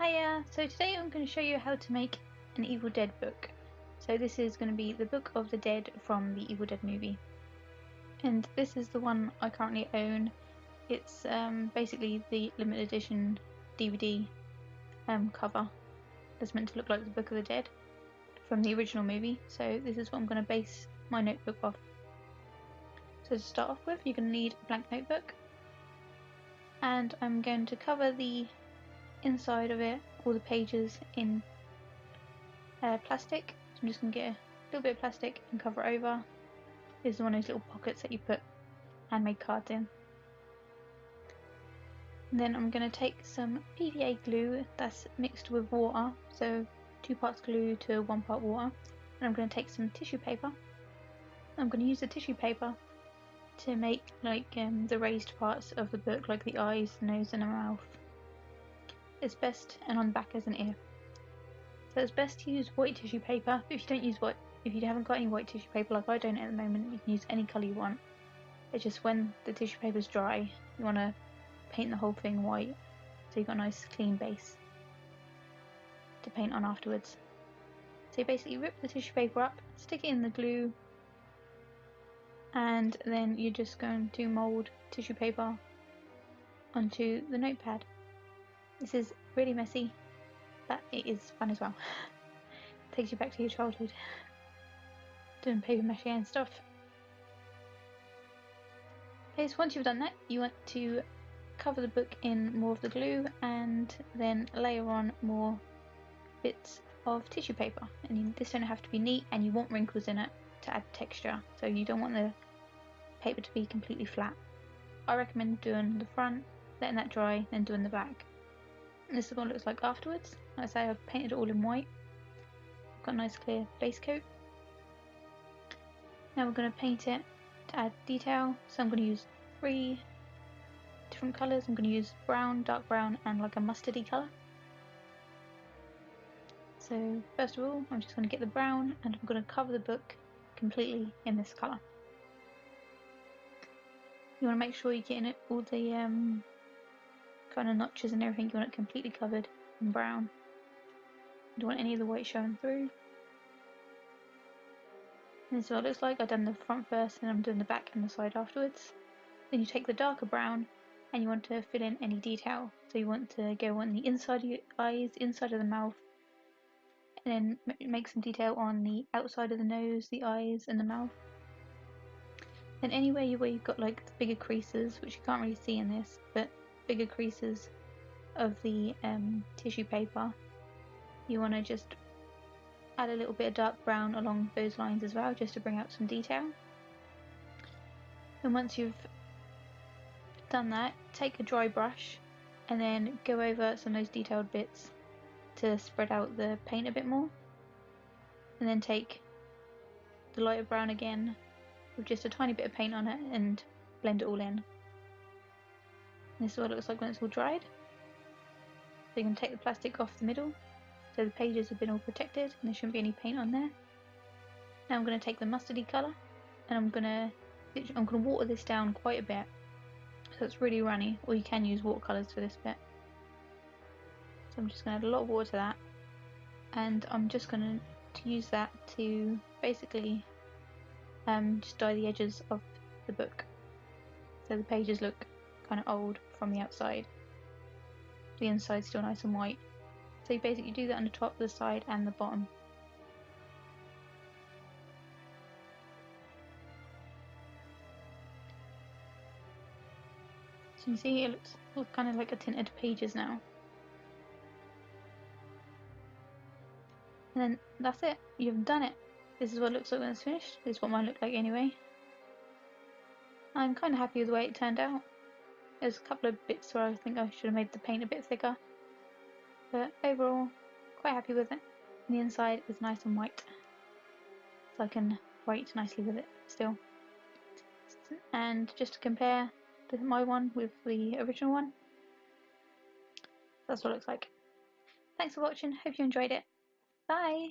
Hiya! So today I'm going to show you how to make an Evil Dead book. So this is going to be the Book of the Dead from the Evil Dead movie. And this is the one I currently own. It's basically the limited edition DVD cover that's meant to look like the Book of the Dead from the original movie. So this is what I'm going to base my notebook off. So to start off with, you're going to need a blank notebook. And I'm going to cover the inside of it, all the pages, in plastic. So I'm just going to get a little bit of plastic and cover it over. This is one of those little pockets that you put handmade cards in. And then I'm going to take some PVA glue that's mixed with water, so 2 parts glue to 1 part water. And I'm going to take some tissue paper. I'm going to use the tissue paper to make the raised parts of the book, like the eyes, the nose and the mouth. It's best, and on the back as an ear. So it's best to use white tissue paper. If you haven't got any white tissue paper like I don't at the moment, you can use any colour you want. It's just when the tissue paper is dry, you want to paint the whole thing white, so you've got a nice clean base to paint on afterwards. So you basically rip the tissue paper up, stick it in the glue, and then you're just going to mould tissue paper onto the notepad. This is really messy, but it is fun as well. Takes you back to your childhood, doing paper mache and stuff. Okay, so once you've done that, you want to cover the book in more of the glue and then layer on more bits of tissue paper. And this don't have to be neat, and you want wrinkles in it to add texture, so you don't want the paper to be completely flat. I recommend doing the front, letting that dry, then doing the back. And this is what it looks like afterwards. Like I say, I've painted it all in white. I've got a nice clear base coat. Now we're going to paint it to add detail. So I'm going to use 3 different colours. I'm going to use brown, dark brown and like a mustardy colour. So first of all, I'm just going to get the brown and I'm going to cover the book completely in this colour. You want to make sure you're getting all the kind of notches and everything. You want it completely covered in brown. You don't want any of the white showing through. And this is what it looks like. I've done the front first and I'm doing the back and the side afterwards. Then you take the darker brown and you want to fill in any detail. So you want to go on the inside of your eyes, inside of the mouth, and then make some detail on the outside of the nose, the eyes and the mouth. Then anywhere where you've got like the bigger creases, which you can't really see in this, but bigger creases of the tissue paper, you want to just add a little bit of dark brown along those lines as well, just to bring out some detail. And once you've done that, take a dry brush and then go over some of those detailed bits to spread out the paint a bit more. And then take the lighter brown again with just a tiny bit of paint on it and blend it all in. And this is what it looks like when it's all dried. So you can take the plastic off the middle, so the pages have been all protected and there shouldn't be any paint on there. Now I'm going to take the mustardy colour and I'm going to water this down quite a bit, so it's really runny, or you can use watercolours for this bit. So I'm just going to add a lot of water to that, and I'm just going to use that to basically just dye the edges of the book, so the pages look kind of old from the outside. The inside's still nice and white. So you basically do that on the top, the side and the bottom. So you see it looks kind of like a tinted pages now. And then that's it, you've done it. This is what it looks like when it's finished. This is what mine looked like anyway. I'm kind of happy with the way it turned out. There's a couple of bits where I think I should have made the paint a bit thicker, but overall quite happy with it. And the inside is nice and white, so I can write nicely with it still. And just to compare my one with the original one, that's what it looks like. Thanks for watching, hope you enjoyed it. Bye!